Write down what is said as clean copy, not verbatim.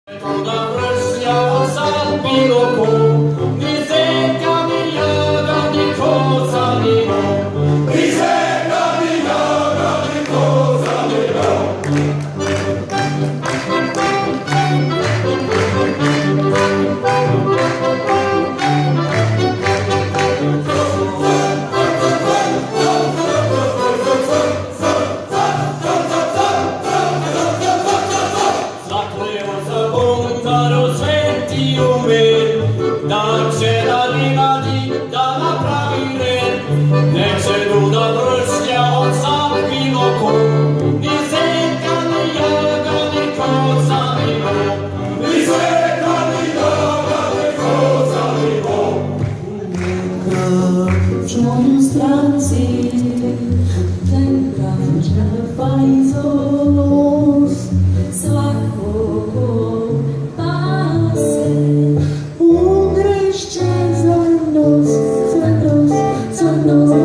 Toda wreszcie ostatni roku, ni zeka, ni jaga, ni koza, ni rok. Ni zeka, ni jaga, ni koza, ni rok. Da c'era di da napravire, neće ruda vršlja od zapiloko, ni zeka, ni jaga, ni koza, ni rok. Ni zeka, ni jaga, ni koza, ni rok. W monstracji ten kawcze fajzos słabo pasy ugryźcie za nos, za nos, za nos.